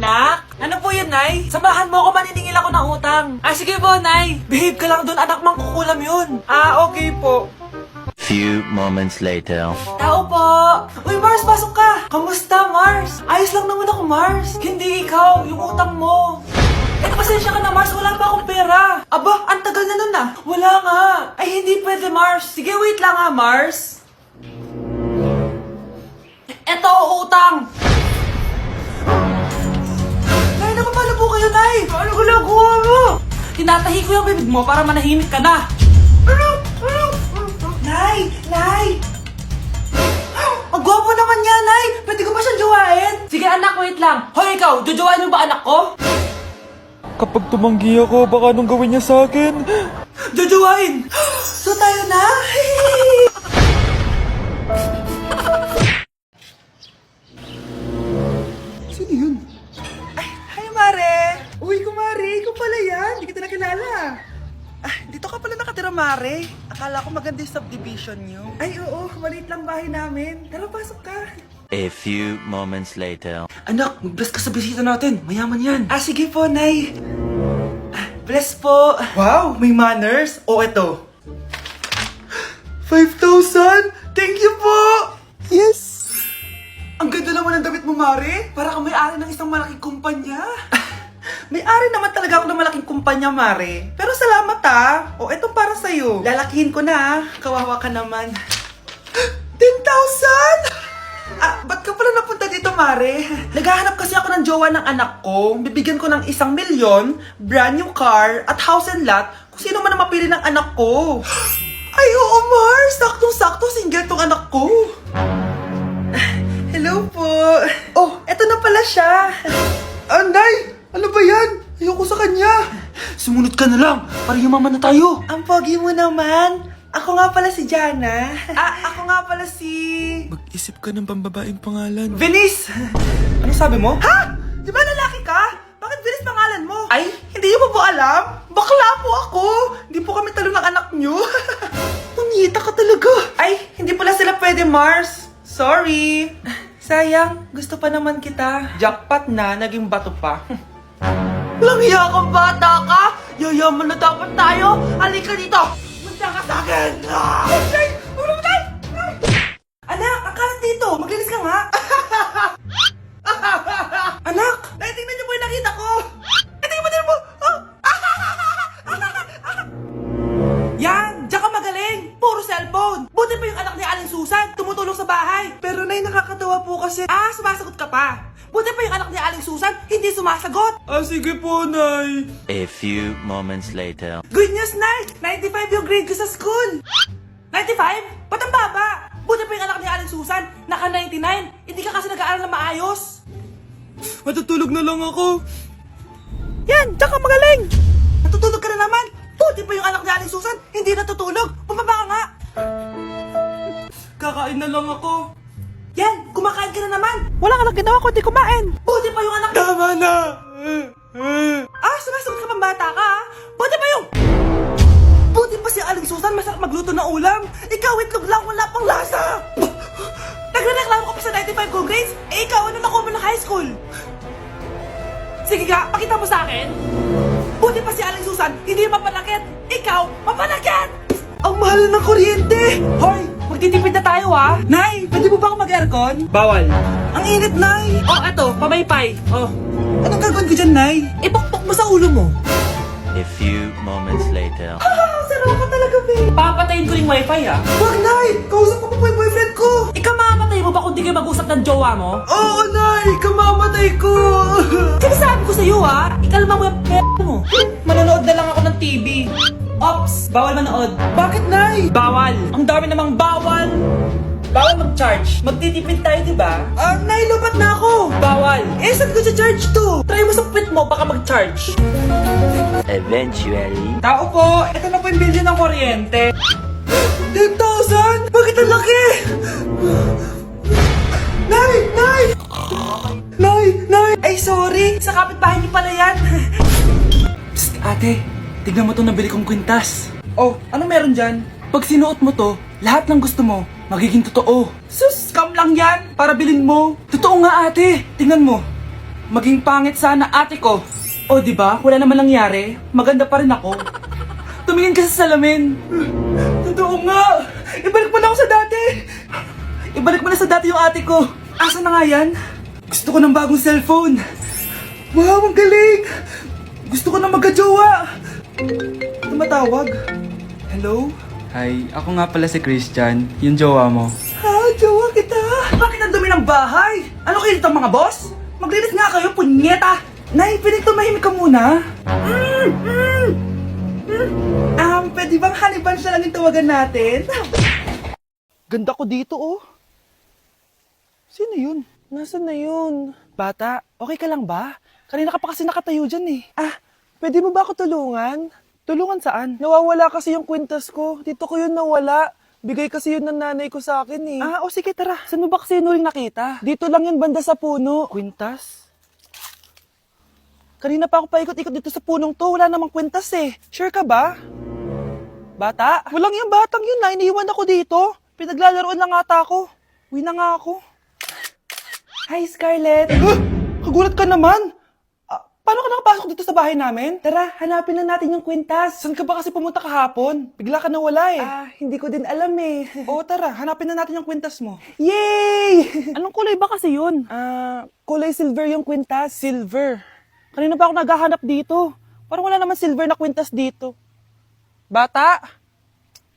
Anak? Ano po yun, Nay? Samahan mo ako, maniningil ako ng utang. Sige po, Nay. Behave ka lang doon, anak, mangkukulam yun. Okay po. Few moments later. Tao po! Uy, Mars, pasok ka! Kamusta, Mars? Ayos lang naman ako, Mars. Hindi ikaw, yung utang mo. Pasensya ka na, Mars. Wala pa akong pera. Aba, ang tagal na nun ah. Wala nga. Ay, hindi pwede, Mars. Sige, wait lang ha, Mars. Eto, utang. Nay, napapalo po kayo, Nay. Ano ginagawa mo? Tinatahi ko yung bibig mo para manahimik ka na. Nay! Nay! Ang gwapo naman niya, Nay! Pwede ko ba siyang jowain? Sige, anak, wait lang. Hoy, ikaw, jojowain mo ba anak ko? Kapag tumanggi ako, baka anong gawin niya sa akin? Jojowain! So tayo na? Sino yun? Ay, hi Mare! Uy, kumare, ikaw pala yan. Hindi kita nakilala. Dito ka pala nakatira, Mare. Akala ko maganda yung subdivision nyo. Ay, oo. Maliit lang bahay namin. Tara, pasok ka. A few moments later. Anak, mag-bless ka sa bisita natin. Mayaman yan. Sige po, Nay. Bless po. Wow, may manners. O, eto. 5,000? Thank you po! Yes! Ang ganda naman ng damit mo, Mare. Para kang may-ari ng isang malaking kumpanya. May-ari naman talaga ako ng malaking kumpanya, Mare. Pero salamat O, eto para sa'yo. Lalakihin ko na Kawawa ka naman. 10,000? Ba't ka pala napunta dito, Mare? Naghahanap kasi ako ng jowa ng anak ko. Bibigyan ko ng 1,000,000, brand new car, at house and lot kung sino man ang mapili ng anak ko. Ay, oo, Mar! Saktong-sakto, single tong anak ko. Hello po. Oh, eto na pala siya. Anday! Ano ba yan? Ayoko sa kanya. Sumunod ka na lang, para yumaman na tayo. Ang pogi mo naman. Ako nga pala si Jana. Ako nga pala si... Mag-isip ka ng pambabaeng pangalan. Venice! Ano sabi mo? Ha? Di ba lalaki ka? Bakit Venice pangalan mo? Ay, hindi niyo pa po alam? Bakla po ako! Hindi po kami talo ng anak niyo. Punyita ka talaga. Ay, hindi pala sila pwede, Mars. Sorry. Sayang, gusto pa naman kita. Jackpot na, naging bato pa. Langya kang bata ka! Yayaman na dapat tayo! Halika dito! Punta ka sa akin! Ay! Ulo mo tayo! Anak, akalat dito! Maglinis ka nga! Anak! Tingnan niyo po yung nakita ko! Tingnan mo! Yan! Diyan ka magaling! Puro cellphone! Buti pa yung anak ni Aling Susan! Tumutulong sa bahay! Pero nay, nakakatawa po kasi... sumasagot ka pa! Buti pa yung anak ni Aling Susan, hindi sumasagot! Sige po, Nay. A few moments later. Good news, Nay! 95 yung grade ko sa school! 95? Ba't ang baba? Buti pa yung anak ni Aling Susan, naka 99! Hindi ka kasi nag-aaral na maayos! Matutulog na lang ako. Yan! Diyan ka magaling! Natutulog ka na naman! Buti pa yung anak ni Aling Susan, hindi natutulog! Bumaba ka nga! Kakain na lang ako. Yan! Kumakain ka na naman! Wala ka lang ginawa kundi kumain! Buti pa yung anak... Tama na! Sumasagot ka pang bata ka, ha? Buti pa yung... Buti pa si Aling Susan, masarap magluto ng ulam! Ikaw, itlog lang, wala pang lasa! Nagre-reklamo ka pa sa 95 ko grades? Ikaw, ano nakuha mo ng high school? Sige nga, pakita mo sa akin! Buti pa si Aling Susan, hindi mapanakit! Ikaw, mapanakit! Ang mahal ng kuryente! Hoy! Magtitipid na tayo, ha? Nay, pwede mo ba ako mag-aircon? Bawal. Ang init, Nay! Eto, pamaypay. Anong gagawin ko dyan, Nay? Ipokpok mo sa ulo mo. A few moments later. Sarap ka talaga, babe. Papatayin ko yung wifi, ha? Wag, Nay! Kausap ko pa po yung boyfriend ko! Ikaw mamamatay mo ba kung di kayo mag-usap ng jowa mo? Oo, Nay! Kamamatay ko! Sinasabi ko sa'yo, ha? Ikalma mo yung mo. Manonood na lang ako ng TV. Ops! Bawal manood. Bakit, Nay? Bawal! Ang dami namang bawal! Bawal mag-charge. Magtitipid tayo, di ba? Nay, lupat na ako! Bawal! Saan ko charge to? Try mo sa puwit mo, baka mag-charge. Eventually. Tao po, ito na po yung bill ng kuryente. 10,000? Bakit ang laki? Nay! Nay! Nay! Nay! Ay, sorry! Sa kapitbahay niyo pala yan! Psst, ate. Tignan mo itong nabili kong kwintas. Oh, anong meron dyan? Pag sinuot mo to, lahat ng gusto mo, magiging totoo. Sus, scam lang yan! Para bilhin mo! Totoo nga ate. Tingnan mo. Maging pangit sana ate ko. O di ba? Wala naman nangyari. Maganda pa rin ako. Tumingin ka sa salamin. Totoo nga. Ibalik mo na ako sa dati. Ibalik mo na sa dati yung ate ko. Asa na nga yan? Gusto ko ng bagong cellphone. Wow, ang galing. Gusto ko na magka-jowa. Tumatawag. Hello? Hi, ako nga pala si Christian, yung jowa mo. Ha, jowa kita. Bakit ang dumi ng bahay? Ano kayo dito mga boss? Maglinis nga kayo, punyeta. Nay, pwede tumahimik ka muna? Pwede bang honey bunch na lang yung tawagan natin? Ganda ko dito, oh. Sino yun? Nasaan na yun? Bata, okay ka lang ba? Kanina ka pa kasi nakatayo dyan, eh. Pwede mo ba ako tulungan? Tulungan saan? Nawawala kasi yung kwintas ko. Dito ko yun nawala. Bigay kasi yun ng nanay ko sa akin, eh. O sige, tara. Saan mo ba kasi yun uling nakita? Dito lang yun, banda sa puno. Kwintas? Kanina pa ako paikot-ikot dito sa punong to. Wala namang kwintas, eh. Sure ka ba? Bata? Walang yung batang yun na. Iniwan ako dito. Pinaglalaroan lang ata ako. Uwi na nga ako. Hi, Scarlett. Kagulat ka naman. Paano ka nakapasok dito sa bahay namin? Tara, hanapin na natin yung kwintas. Saan ka ba kasi pumunta kahapon? Bigla ka nawala eh. Hindi ko din alam eh. Oo, tara, hanapin na natin yung kwintas mo. Yay! Anong kulay ba kasi yun? Kulay silver yung kwintas. Silver. Kanina pa ako naghahanap dito. Parang wala naman silver na kwintas dito. Bata?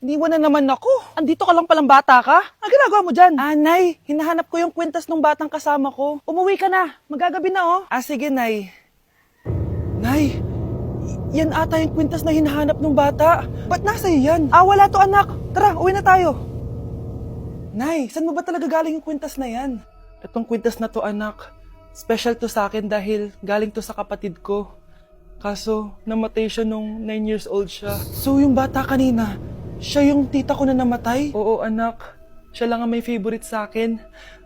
Iniwan na naman ako. Andito ka lang palang bata ka? Ang ginagawa mo dyan? Nay, hinahanap ko yung kwintas ng batang kasama ko. Umuwi ka na. Magagabi na oh. Sige, Nay. Nay, yan ata yung kwintas na hinahanap ng bata. Ba't nasa iyo yan? Wala to anak. Tara, uwi na tayo. Nay, saan mo ba talaga galing yung kwintas na yan? Itong kwintas na to anak, special to sa akin dahil galing to sa kapatid ko. Kaso, namatay siya nung 9 years old siya. So yung bata kanina, siya yung tita ko na namatay? Oo anak, siya lang ang may favorite sa akin.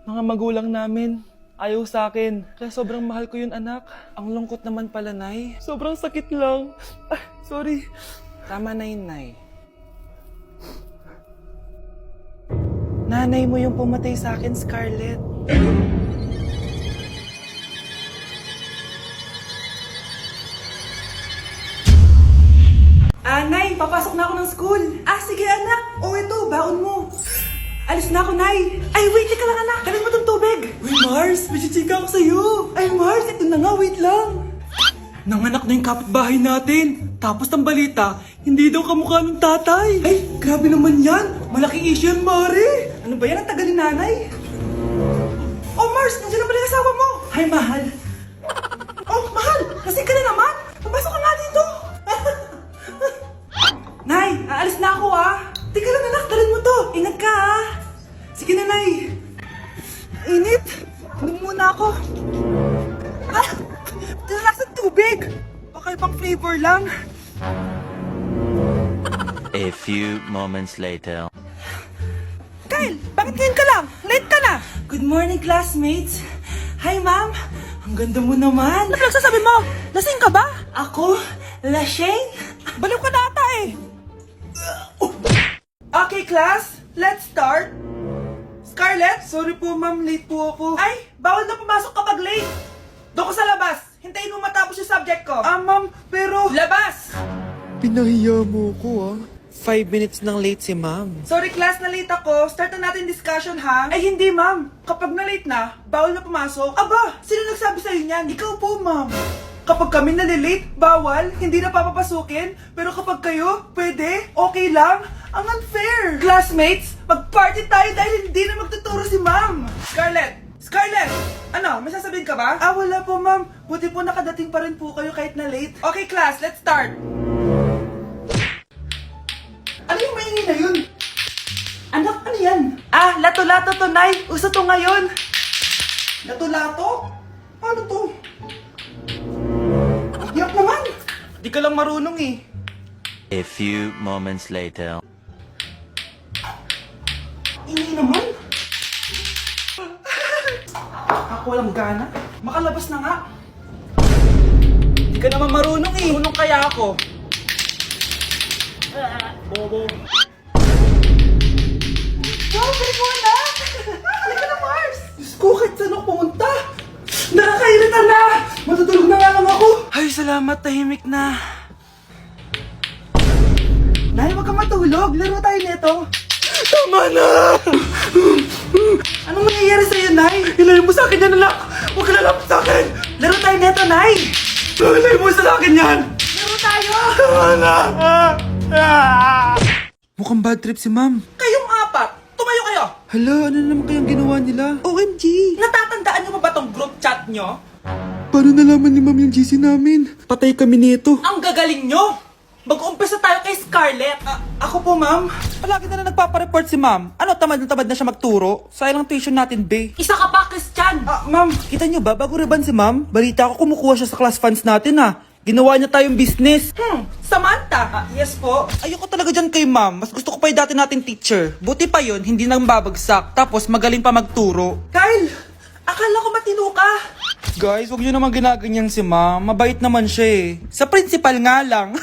Mga magulang namin. Ayaw sa akin. Kaya sobrang mahal ko yun, anak. Ang lungkot naman pala, Nay. Sobrang sakit lang. Sorry. Tama na yun, Nay. Nanay mo yung pumatay sa akin, Scarlett. Nay, papasok na ako ng school. Sige, anak. Ito, baon mo. Alis na ako, Nay. Wait, teka lang, anak. Dalhin mo tong tubig. Uy, Mars, may chichika ako sa'yo. Mars, ito na nga, wait lang. Nanganak na yung kapitbahay natin. Tapos ang balita, hindi daw kamukha ng tatay. Grabe naman yan. Malaking issue yan, Mari. Ano ba yan? Ang tagal ni nanay. Mars, nandiyan na pala yung asawa mo. Hi, mahal. Mahal, lasing ka na naman. Pumasok ka nga dito. Nay, aalis na ako, Teka lang, anak, dalhin mo to. Ingat ka, Sige na, Nay. Init. Inom muna ako. Tinalak sa tubig. Baka ibang flavor lang. A few moments later. Kyle, bakit ngayon ka lang? Late ka na. Good morning, classmates. Hi, ma'am. Ang ganda mo naman. Ano pinagsasabi mo? Lasing ka ba? Ako? Lasing? Baliw ka na ata eh. Okay, class. Let's start. Scarlett, sorry po ma'am, late po ako. Bawal na pumasok kapag late. Doon ko sa labas. Hintayin mo matapos yung subject ko. Ma'am, pero... Labas! Pinahiya mo ko 5 minutes nang late si ma'am. Sorry class, na late ako. Start na natin discussion ha? Hindi ma'am. Kapag na late na, bawal na pumasok. Aba, sino nagsabi sa'yo niyan? Ikaw po ma'am. Kapag kami nalilate, bawal, hindi na papapasukin. Pero kapag kayo, pwede, okay lang. Ang unfair. Classmates, mag-party tayo dahil hindi na magtuturo si ma'am. Scarlett! Scarlett! Ano, may sasabihin ka ba? Wala po ma'am. Buti po nakadating pa rin po kayo kahit na late. Okay class, let's start. Ano yung maingay na yun? Anak, ano yan? Lato-lato to, Nay. Uso to ngayon. Lato-lato? Ano to? Yak naman. Di ka lang marunong eh. A few moments later. Ini naman. Ako walang gana. Makalabas na nga. Di ka naman marunong eh. Marunong kaya ako. Bobo. Wow, galing mo anak! Halika na, Mars! Diyos ko, kahit saan ako pumunta. Nakakairita na! Matutulog na nga lang ako! Ay, salamat, tahimik na. Nay, wag kang matulog. Laro tayo nito. Tama na! Anong nangyayari sa'yo, Nay? Ilayo mo sa akin yan, anak! Huwag ka lalapit sa akin! Laro tayo nito, Nay! Ilayo mo sa akin yan! Laro tayo! Tama na! Mukhang bad trip si ma'am. Kayong apat, tumayo kayo! Hala, ano naman kayang ginawa nila? OMG! Natatandaan niyo ba tong group chat nyo? Paano nalaman ni ma'am yung GC namin? Patay kami nito. Ang gagaling nyo! Mag-uumpisa tayo kay Scarlett. Ako po, ma'am. Palagi na nagpapareport si ma'am. Ano, tamad na siya magturo? Sayang lang tuition natin, be. Isa ka pa, Christian! Ma'am, kita niyo ba, bago reban si ma'am, balita ko kumukuha siya sa class funds natin Ginawa niya tayong business. Samantha! Yes po. Ayoko talaga dyan kay ma'am. Mas gusto ko pa yung dati nating teacher. Buti pa yun, hindi nang babagsak. Tapos magaling pa magturo. Kyle! Akala ko matino ka! Guys, huwag niyo naman ginaganyan si ma'am. Mabait naman siya Sa principal nga lang.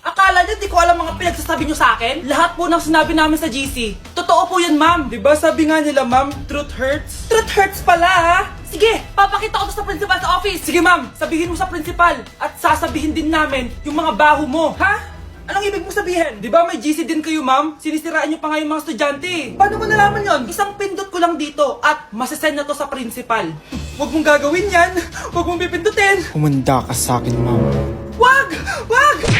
Akala niyo di ko alam mga pinagsasabi niyo sa akin? Lahat po ng sinabi namin sa GC. Totoo po yan, ma'am. Diba sabi nga nila ma'am, truth hurts? Truth hurts pala, ha? Sige, papakita ko to sa principal sa office. Sige, ma'am. Sabihin mo sa principal. At sasabihin din namin yung mga baho mo. Ha? Anong ibig mo sabihin? Di ba may GC din kayo ma'am? Sinisiraan niyo pa nga yung mga estudyante. Paano mo nalaman yon? Isang pindot ko lang dito at masasend na to sa principal. Huwag mong gagawin yan. Huwag mong pipindutin. Kumanda ka sa akin ma'am. Wag! Wag!